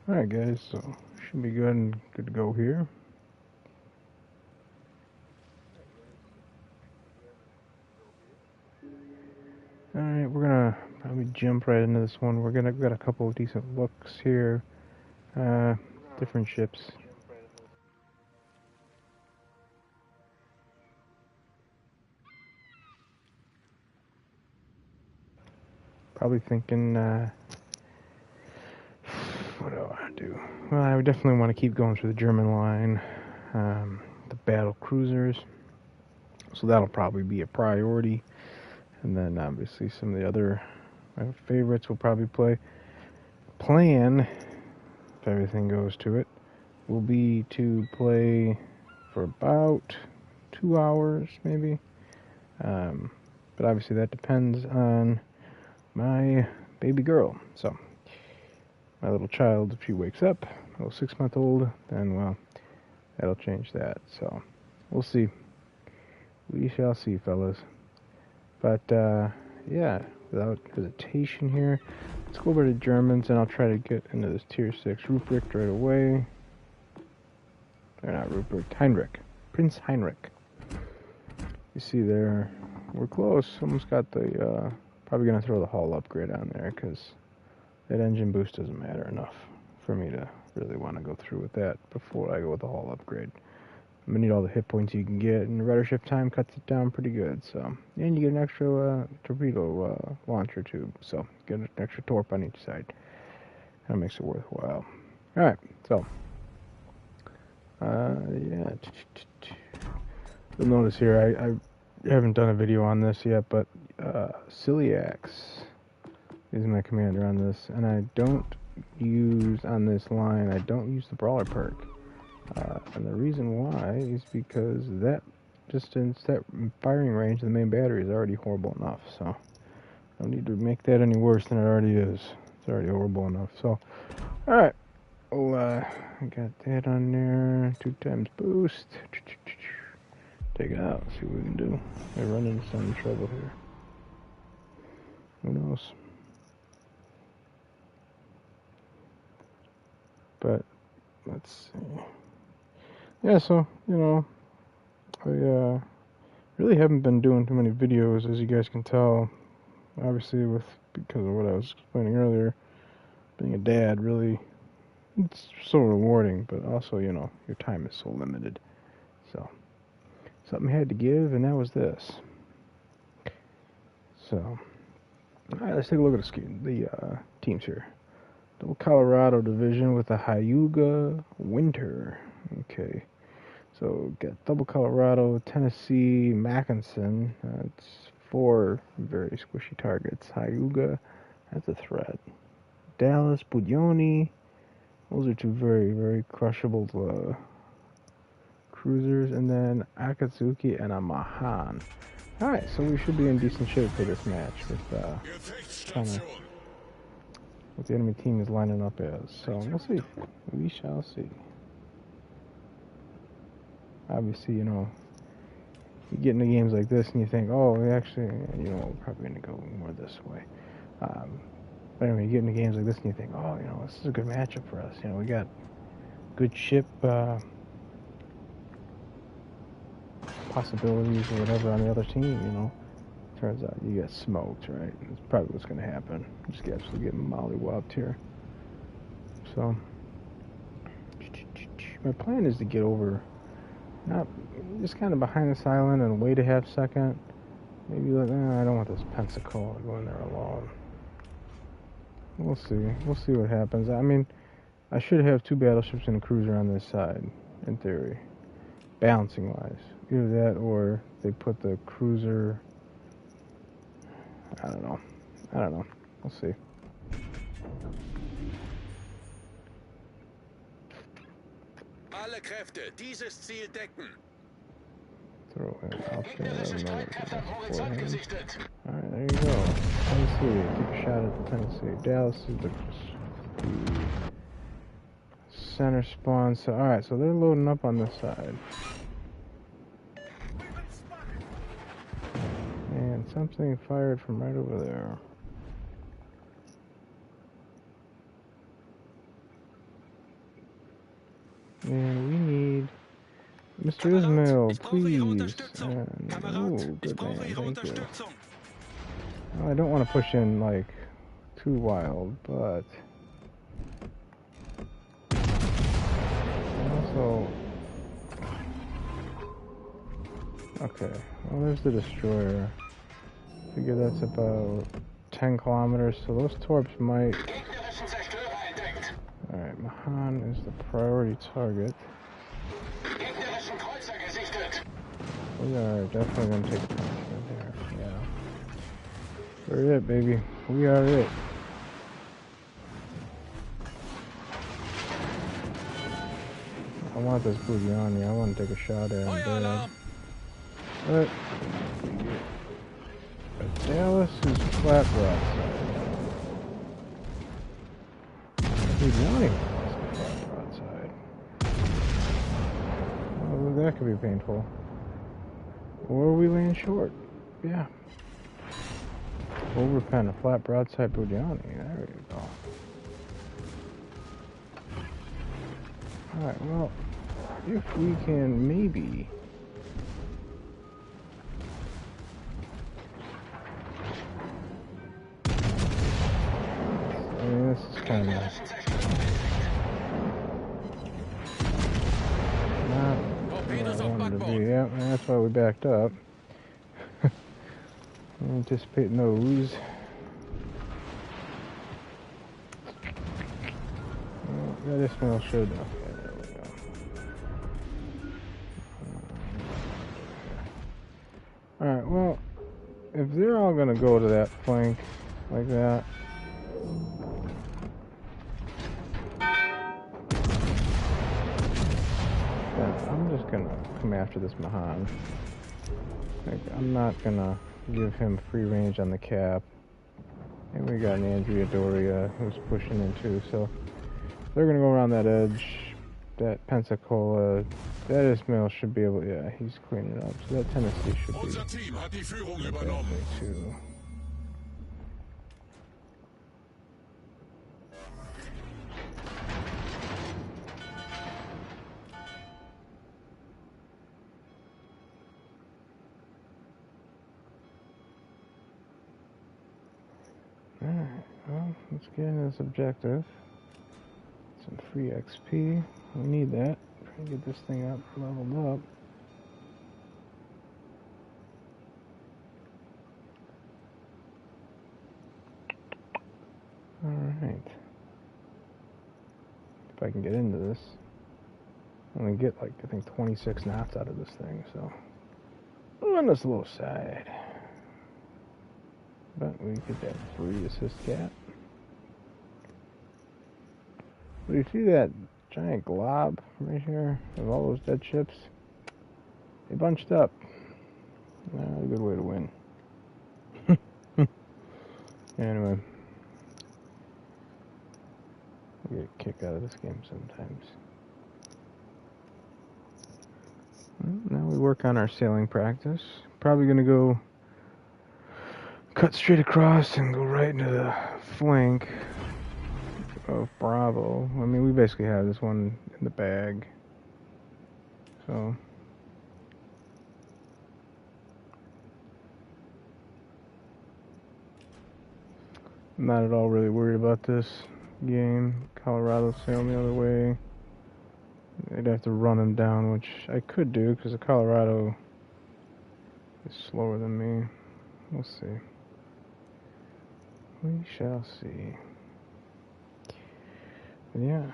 Alright guys, so should be good and good to go here. Alright, we're gonna probably jump right into this one. We've got a couple of decent looks here. Different ships. Probably thinking, what do I do? Well, I would definitely want to keep going through the German line, the battle cruisers. So that'll probably be a priority. And then obviously some of the other favorites will probably play. Plan, if everything goes to it, will be to play for about 2 hours maybe. But obviously that depends on my baby girl. So my little child, if she wakes up, a little 6-month-old, then well, that'll change that. So we'll see. We shall see, fellas. But yeah, without hesitation here, let's go over to Germans, and I'll try to get into this tier 6 Ruprecht right away. Or not Ruprecht, Heinrich. Prince Heinrich. You see there, we're close. Almost got the, probably going to throw the hull upgrade on there, because that engine boost doesn't matter enough for me to really want to go through with that before I go with the hull upgrade. I'm going to need all the hit points you can get, and the rudder shift time cuts it down pretty good. So, and you get an extra torpedo launcher tube, so get an extra torp on each side. That makes it worthwhile. Alright, so, yeah. You'll notice here, I haven't done a video on this yet, but Ciliax is my commander on this, and I don't use, on this line, I don't use the Brawler perk. And the reason why is because that distance, that firing range of the main battery is already horrible enough, so I don't need to make that any worse than it already is. It's already horrible enough, so alright. Well, I got that on there, 2 times boost. Take it out, see what we can do. I run into some trouble here. Who knows? But let's see. Yeah, so, you know, I really haven't been doing too many videos, as you guys can tell. Obviously, because of what I was explaining earlier, being a dad, really, it's so rewarding, but also, you know, your time is so limited. So, something had to give, and that was this. So, alright, let's take a look at the teams here. Double Colorado division with a Hyuga Winter. Okay. So, got double Colorado, Tennessee, Mackinson. That's 4 very squishy targets. Hyuga, that's a threat. Dallas, Buglioni. Those are 2 very, very crushable cruisers. And then Akatsuki and a Mahan. Alright, so we should be in decent shape for this match with kind of what the enemy team is lining up as. So, we'll see. We shall see. Obviously, you know, you get into games like this and you think, oh, actually, you know, we're probably going to go more this way. But anyway, you get into games like this and you think, oh, you know, this is a good matchup for us. You know, we got good ship possibilities or whatever on the other team, you know. Turns out you get smoked, right? That's probably what's going to happen. Just absolutely getting mollywopped here. So, my plan is to get over, not just kind of behind this island and wait a half second. Maybe like, I don't want this Pensacola going there alone. We'll see. We'll see what happens. I mean, I should have 2 battleships and a cruiser on this side, in theory, balancing wise. Either that or they put the cruiser. I don't know. We'll see. Alle Kräfte, dieses Ziel decken. Throw in option. Alright, there you go. Tennessee. Take a shot at the Tennessee. Dallas is the center spawn. So, alright, so they're loading up on this side. And something fired from right over there. And we need Mr. Kamerad, Ismail, ich brauche Ihre please. Unterstützung. Kamerad, Oh, ich good brauche man, Ihre thank you. Unterstützung. Well, I don't want to push in, like, too wild, but... also... Okay, well, there's the destroyer. Figure that's about 10 kilometers, so those torps might... Alright, Mahan is the priority target. We are definitely going to take a punishment here, yeah. We're it, baby. We are it. I want this booty on me. I want to take a shot at him. Feueralarm! But we get a Dallas who's flat broadside. He's wanting flat broadside. Well, that could be painful. Or we land short. Yeah. We'll repent a flat broadside Bugiani. There you go. Alright, well, if we can maybe... I mean, this is kind of... not what I wanted to be. Yeah, that's why we backed up. Anticipate those. Well, that Ismail should. Okay, there we go. Alright, well, if they're all gonna go to that flank like that. Then I'm just gonna come after this Mahan. Like, I'm not gonna give him free range on the cap. And we got an Andrea Doria who's pushing in too, so they're gonna go around that edge. That Pensacola, that Ismail should be able, yeah, he's cleaning it up. So that Tennessee should be Unser Team hat die Führung that übernommen. way too. Alright, well, let's get into this objective. Some free XP. We need that. Try to get this thing up, leveled up. Alright. If I can get into this. I'm gonna get like, I think 26 knots out of this thing, so. On this low side. But we get that free assist cap. But you see that giant glob right here of all those dead ships? They bunched up. Not a good way to win. Anyway. We get a kick out of this game sometimes. Well, now we work on our sailing practice. Probably gonna go cut straight across and go right into the flank of Bravo. I mean, we basically have this one in the bag. So I'm not at all really worried about this game. Colorado sailing the other way. I'd have to run him down, which I could do because the Colorado is slower than me. We'll see. We shall see. But yeah.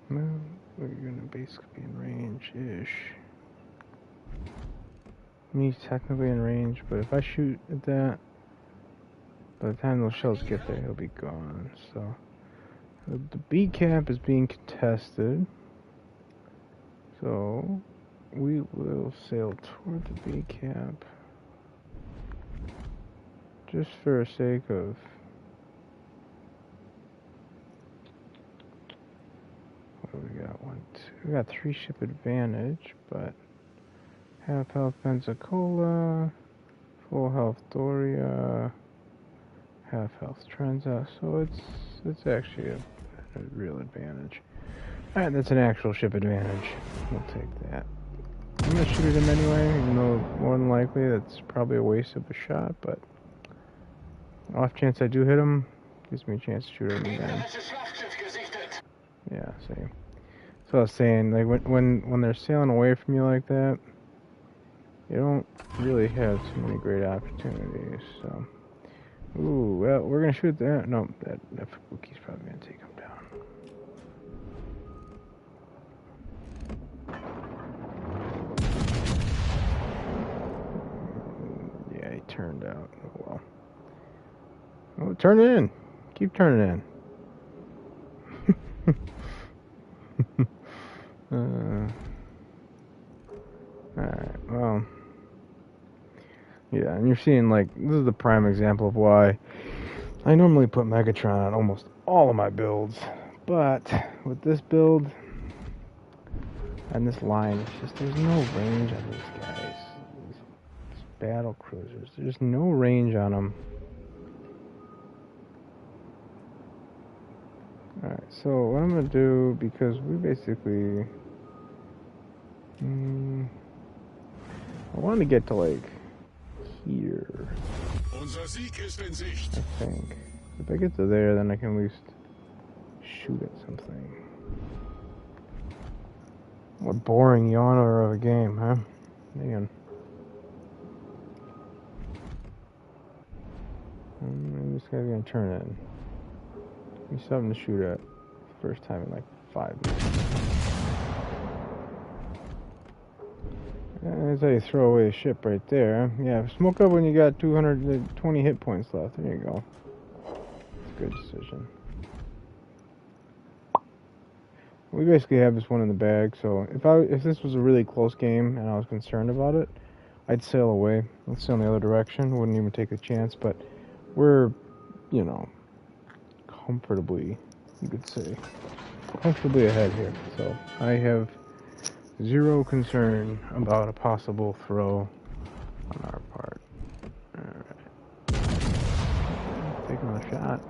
Well, we're gonna basically be in range-ish. He's technically in range, but if I shoot at that, by the time those shells get there, he'll be gone. So the B cap is being contested. So we will sail toward the B cap. Just for the sake of what do we got? 1, we got 3 ship advantage, but half health Pensacola, full health Doria, half health Trenza, so it's actually a real advantage. Alright, that's an actual ship advantage. We'll take that. I'm gonna shoot at him anyway, even though more than likely that's probably a waste of a shot, but off chance I do hit him, gives me a chance to shoot at him again. Yeah, see. So I was saying, like when they're sailing away from you like that, you don't really have too many great opportunities. So, ooh, well, we're gonna shoot that. No, that Wookiee's probably gonna take him down. Yeah, he turned out. Oh well. Oh, turn it in. Keep turning in. Alright, well. Yeah, and you're seeing, like, this is the prime example of why I normally put Megatron on almost all of my builds. But with this build and this line, it's just, there's no range on these guys. These battle cruisers. There's no range on them. Alright, so what I'm going to do, because we basically... I want to get to, like, here. Unser Sieg ist in Sicht. I think. If I get to there, then I can at least shoot at something. What boring yawner of a game, huh? Man. This guy's gonna turn in. Give me something to shoot at. First time in like 5 minutes. That's how you throw away a ship right there. Yeah, smoke up when you got 220 hit points left. There you go. That's a good decision. We basically have this one in the bag, so if this was a really close game and I was concerned about it, I'd sail away. Let's sail in the other direction. Wouldn't even take a chance, but we're, you know, comfortably, you could say, comfortably ahead here. So I have zero concern about a possible throw on our part. Alright. Take another shot.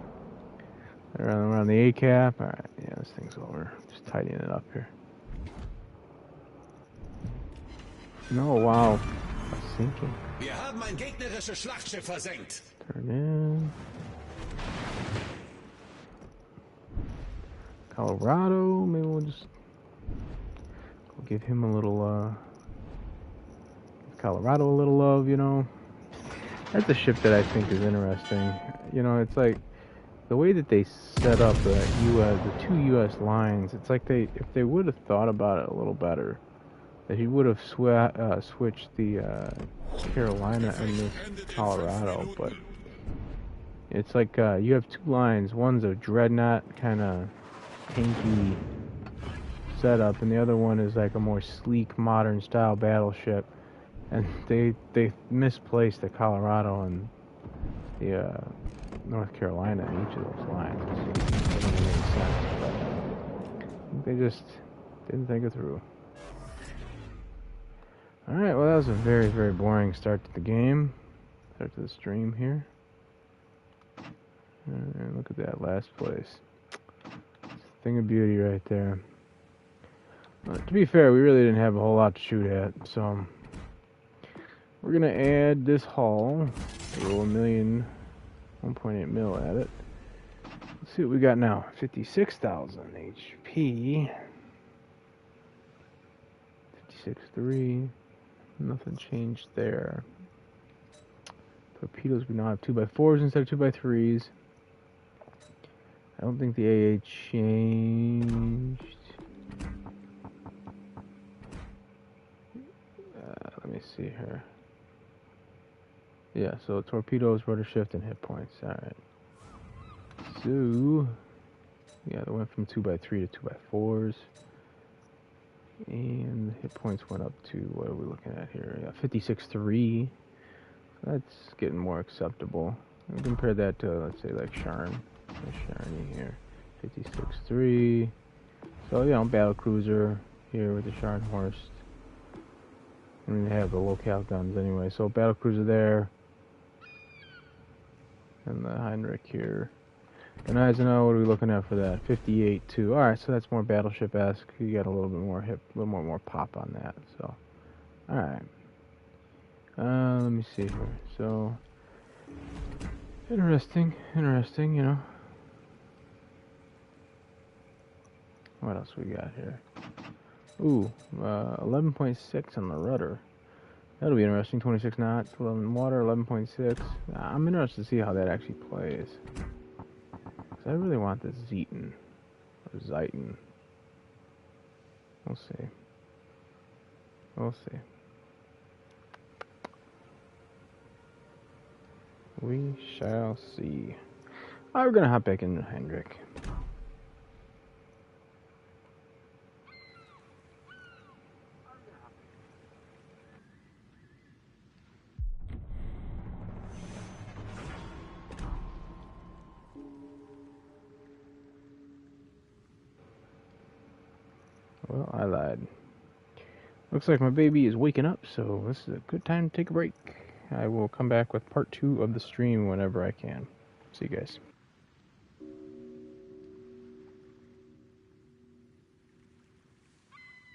Around the A cap. Alright, yeah, this thing's over. Just tidying it up here. No, wow. That's sinking. Wir haben ein gegnerisches Schlachtschiff versenkt. Turn in. Colorado, maybe we'll just give him a little, give Colorado a little love, you know. That's a ship that I think is interesting. You know, it's like, the way that they set up the two U.S. lines, it's like if they would have thought about it a little better, that he would have switched the Carolina and this Colorado, but it's like you have 2 lines. One's a dreadnought kind of tanky setup, and the other one is like a more sleek, modern style battleship. And they misplaced the Colorado and the North Carolina in each of those lines. It doesn't make any sense, but they just didn't think it through. Alright, well that was a very, very boring start to the game. Start to the stream here. And look at that last place. It's a thing of beauty right there. To be fair, we really didn't have a whole lot to shoot at, so we're gonna add this hull, roll 1.8 mil at it. Let's see what we got now. 56,000 HP. 56.3. Nothing changed there. Torpedoes, we now have 2x4s instead of 2x3s. I don't think the AA changed. Let me see here. Yeah, so torpedoes, rotor shift, and hit points. Alright. So, yeah, they went from 2x3 to 2x4s. And the hit points went up to, what are we looking at here? Yeah, 56.3. So that's getting more acceptable. And compare that to, let's say, like Sharn. Sharny here. 56.3. So, you know, battle cruiser. here with the Scharnhorst. I mean, they have the locale guns anyway. So battlecruiser there, and the Heinrich here. And Eisenhower, what are we looking at for that? 58 too. All right, so that's more battleship-esque. You got a little bit more hip, a little more pop on that. So, all right. Let me see here. So, interesting. You know. What else we got here? Ooh, 11.6 on the rudder. That'll be interesting. 26 knots, 11 water, 11.6. I'm interested to see how that actually plays. I really want this Zeton. Or Zeiton. We'll see. We'll see. We shall see. Alright, we're gonna hop back into Hendrik. Well, I lied. Looks like my baby is waking up, so this is a good time to take a break. I will come back with part 2 of the stream whenever I can. See you guys.